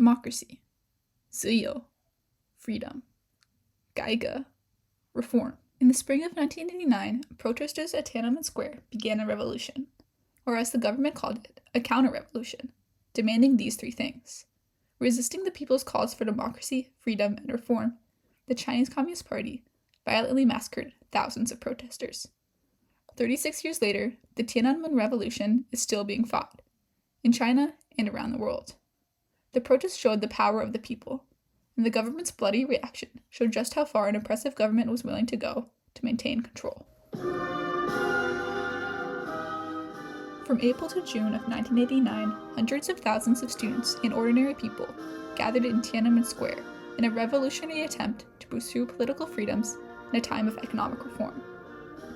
democracy, 自由, freedom, 改革, reform. In the spring of 1989, protesters at Tiananmen Square began a revolution, or as the government called it, a counter-revolution, demanding these three things. Resisting the people's calls for democracy, freedom, and reform, the Chinese Communist Party violently massacred thousands of protesters. 36 years later, the Tiananmen Revolution is still being fought, in China and around the world. The protests showed the power of the people, and the government's bloody reaction showed just how far an oppressive government was willing to go to maintain control. From April to June of 1989, hundreds of thousands of students and ordinary people gathered in Tiananmen Square in a revolutionary attempt to pursue political freedoms in a time of economic reform.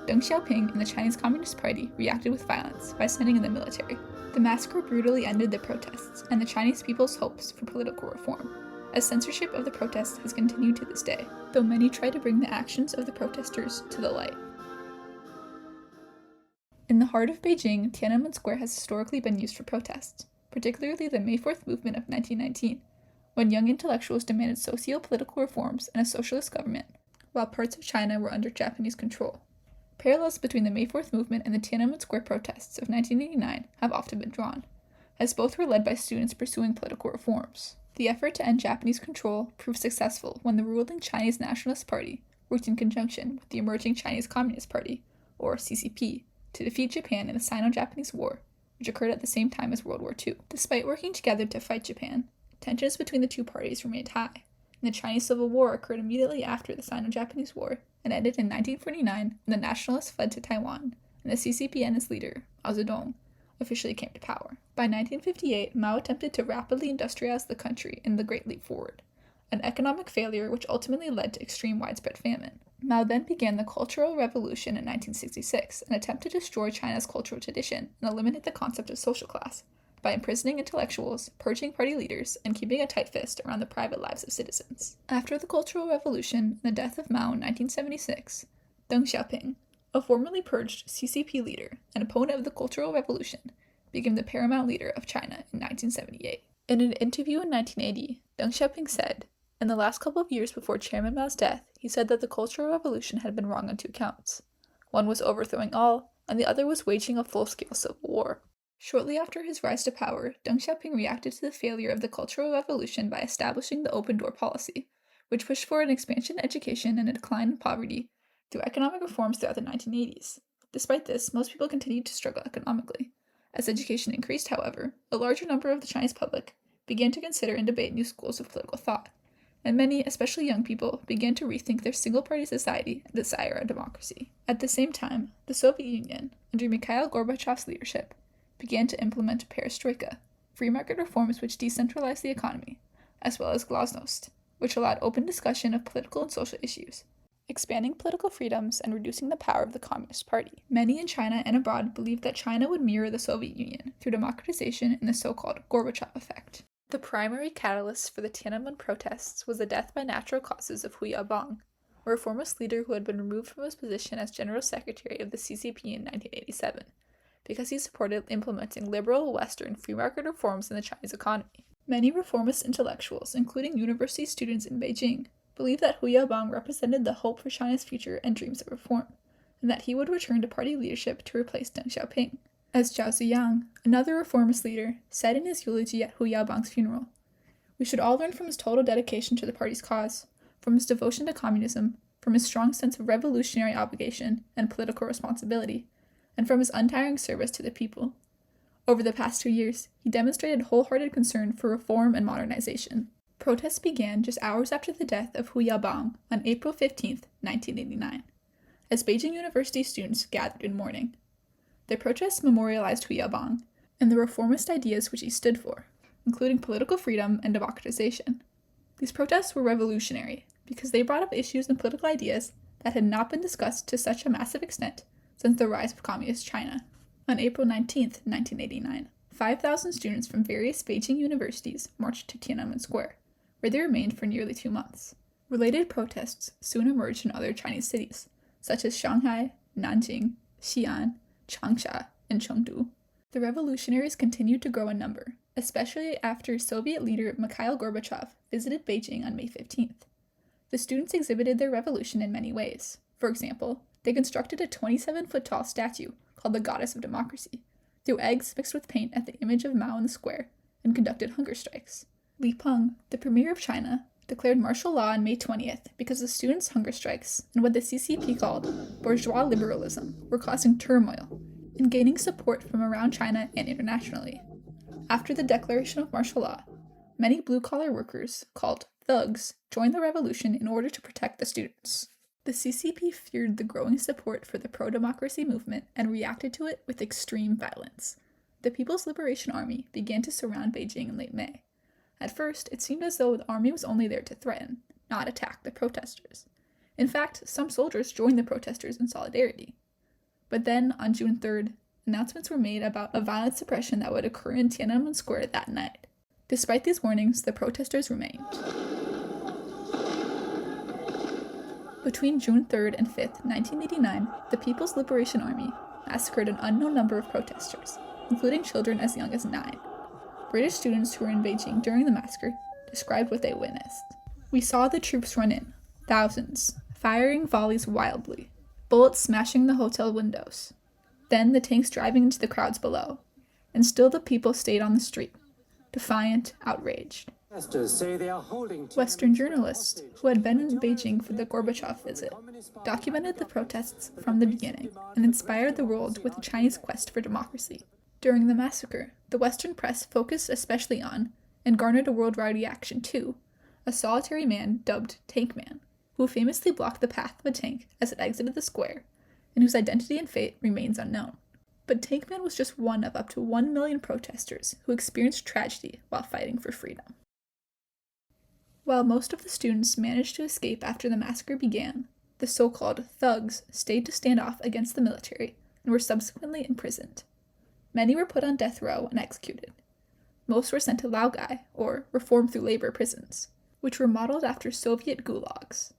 Deng Xiaoping and the Chinese Communist Party reacted with violence by sending in the military. The massacre brutally ended the protests and the Chinese people's hopes for political reform, as censorship of the protests has continued to this day, though many try to bring the actions of the protesters to the light. In the heart of Beijing, Tiananmen Square has historically been used for protests, particularly the May 4th movement of 1919, when young intellectuals demanded socio-political reforms and a socialist government, while parts of China were under Japanese control. Parallels between the May 4th movement and the Tiananmen Square protests of 1989 have often been drawn, as both were led by students pursuing political reforms. The effort to end Japanese control proved successful when the ruling Chinese Nationalist Party worked in conjunction with the emerging Chinese Communist Party, or CCP, to defeat Japan in the Sino-Japanese War, which occurred at the same time as World War II. Despite working together to fight Japan, tensions between the two parties remained high, and the Chinese Civil War occurred immediately after the Sino-Japanese War and ended in 1949 when the nationalists fled to Taiwan and the CCP and its leader, Mao Zedong, officially came to power. By 1958, Mao attempted to rapidly industrialize the country in the Great Leap Forward, an economic failure which ultimately led to extreme widespread famine. Mao then began the Cultural Revolution in 1966, an attempt to destroy China's cultural tradition and eliminate the concept of social class, by imprisoning intellectuals, purging party leaders, and keeping a tight fist around the private lives of citizens. After the Cultural Revolution and the death of Mao in 1976, Deng Xiaoping, a formerly purged CCP leader and opponent of the Cultural Revolution, became the paramount leader of China in 1978. In an interview in 1980, Deng Xiaoping said, "In the last couple of years before Chairman Mao's death, he said that the Cultural Revolution had been wrong on two counts. One was overthrowing all, and the other was waging a full-scale civil war." Shortly after his rise to power, Deng Xiaoping reacted to the failure of the Cultural Revolution by establishing the open door policy, which pushed for an expansion in education and a decline in poverty through economic reforms throughout the 1980s. Despite this, most people continued to struggle economically. As education increased, however, a larger number of the Chinese public began to consider and debate new schools of political thought, and many, especially young people, began to rethink their single-party society and desire a democracy. At the same time, the Soviet Union, under Mikhail Gorbachev's leadership, began to implement perestroika, free market reforms which decentralized the economy, as well as glasnost, which allowed open discussion of political and social issues, expanding political freedoms and reducing the power of the Communist Party. Many in China and abroad believed that China would mirror the Soviet Union through democratization and the so-called Gorbachev effect. The primary catalyst for the Tiananmen protests was the death by natural causes of Hu Yaobang, a reformist leader who had been removed from his position as General Secretary of the CCP in 1987, because he supported implementing liberal Western free market reforms in the Chinese economy. Many reformist intellectuals, including university students in Beijing, believed that Hu Yaobang represented the hope for China's future and dreams of reform, and that he would return to party leadership to replace Deng Xiaoping. As Zhao Ziyang, another reformist leader, said in his eulogy at Hu Yaobang's funeral, "We should all learn from his total dedication to the party's cause, from his devotion to communism, from his strong sense of revolutionary obligation and political responsibility, and from his untiring service to the people. Over the past 2 years, he demonstrated wholehearted concern for reform and modernization." Protests began just hours after the death of Hu Yaobang on April 15, 1989, as Beijing University students gathered in mourning. Their protests memorialized Hu Yaobang and the reformist ideas which he stood for, including political freedom and democratization. These protests were revolutionary because they brought up issues and political ideas that had not been discussed to such a massive extent since the rise of Communist China. On April 19, 1989, 5,000 students from various Beijing universities marched to Tiananmen Square, where they remained for nearly 2 months. Related protests soon emerged in other Chinese cities, such as Shanghai, Nanjing, Xi'an, Changsha, and Chengdu. The revolutionaries continued to grow in number, especially after Soviet leader Mikhail Gorbachev visited Beijing on May 15th. The students exhibited their revolution in many ways. For example, they constructed a 27-foot-tall statue called the Goddess of Democracy, threw eggs mixed with paint at the image of Mao in the square, and conducted hunger strikes. Li Peng, the premier of China, declared martial law on May 20th because the students' hunger strikes and what the CCP called bourgeois liberalism were causing turmoil and gaining support from around China and internationally. After the declaration of martial law, many blue-collar workers, called thugs, joined the revolution in order to protect the students. The CCP feared the growing support for the pro-democracy movement and reacted to it with extreme violence. The People's Liberation Army began to surround Beijing in late May. At first, it seemed as though the army was only there to threaten, not attack the protesters. In fact, some soldiers joined the protesters in solidarity. But then, on June 3rd, announcements were made about a violent suppression that would occur in Tiananmen Square that night. Despite these warnings, the protesters remained. Between June 3rd and 5th, 1989, the People's Liberation Army massacred an unknown number of protesters, including children as young as 9. British students who were in Beijing during the massacre described what they witnessed. "We saw the troops run in, thousands, firing volleys wildly, bullets smashing the hotel windows. Then the tanks driving into the crowds below, and still the people stayed on the street, defiant, outraged." Western journalists, who had been in Beijing for the Gorbachev visit, documented the protests from the beginning and inspired the world with the Chinese quest for democracy. During the massacre, the Western press focused especially on, and garnered a worldwide reaction to, a solitary man dubbed Tank Man, who famously blocked the path of a tank as it exited the square, and whose identity and fate remains unknown. But Tank Man was just one of up to 1 million protesters who experienced tragedy while fighting for freedom. While most of the students managed to escape after the massacre began, the so-called thugs stayed to stand off against the military and were subsequently imprisoned. Many were put on death row and executed. Most were sent to Laogai, or reformed through labor prisons, which were modeled after Soviet gulags.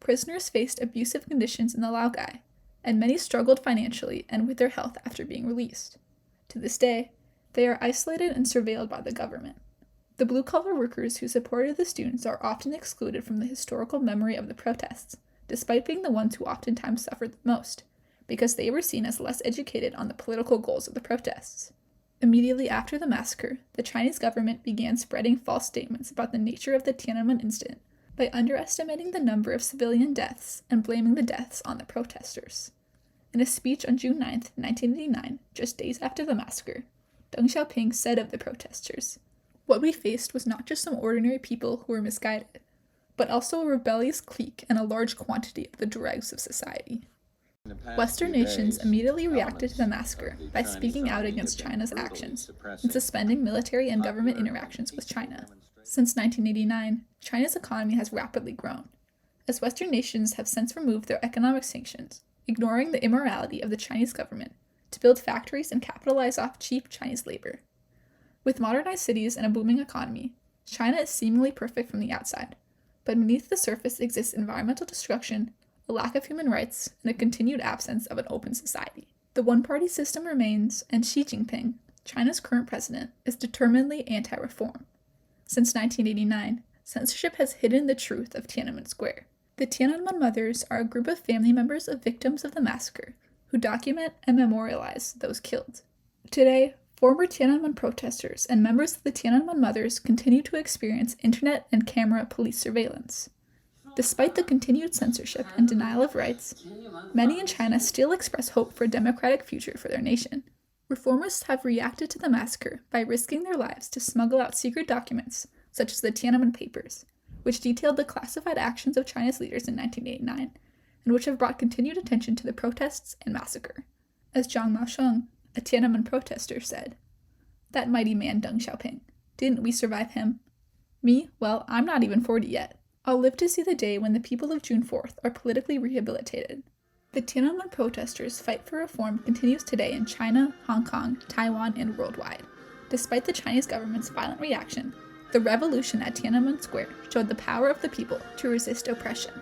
Prisoners faced abusive conditions in the Laogai, and many struggled financially and with their health after being released. To this day, they are isolated and surveilled by the government. The blue-collar workers who supported the students are often excluded from the historical memory of the protests, despite being the ones who oftentimes suffered the most, because they were seen as less educated on the political goals of the protests. Immediately after the massacre, the Chinese government began spreading false statements about the nature of the Tiananmen incident by underestimating the number of civilian deaths and blaming the deaths on the protesters. In a speech on June 9, 1989, just days after the massacre, Deng Xiaoping said of the protesters, "What we faced was not just some ordinary people who were misguided, but also a rebellious clique and a large quantity of the dregs of society." Western nations immediately reacted to the massacre by speaking out against China's actions and suspending military and government interactions with China. Since 1989, China's economy has rapidly grown, as Western nations have since removed their economic sanctions, ignoring the immorality of the Chinese government, to build factories and capitalize off cheap Chinese labor. With modernized cities and a booming economy, China is seemingly perfect from the outside, but beneath the surface exists environmental destruction, a lack of human rights, and a continued absence of an open society. The one-party system remains, and Xi Jinping, China's current president, is determinedly anti-reform. Since 1989, censorship has hidden the truth of Tiananmen Square. The Tiananmen Mothers are a group of family members of victims of the massacre who document and memorialize those killed. Today, former Tiananmen protesters and members of the Tiananmen Mothers continue to experience internet and camera police surveillance. Despite the continued censorship and denial of rights, many in China still express hope for a democratic future for their nation. Reformists have reacted to the massacre by risking their lives to smuggle out secret documents, such as the Tiananmen Papers, which detailed the classified actions of China's leaders in 1989, and which have brought continued attention to the protests and massacre. As Zhang Maosheng, a Tiananmen protester, said, "That mighty man Deng Xiaoping, didn't we survive him? Me? Well, I'm not even 40 yet. I'll live to see the day when the people of June 4th are politically rehabilitated." The Tiananmen protesters' fight for reform continues today in China, Hong Kong, Taiwan, and worldwide. Despite the Chinese government's violent reaction, the revolution at Tiananmen Square showed the power of the people to resist oppression.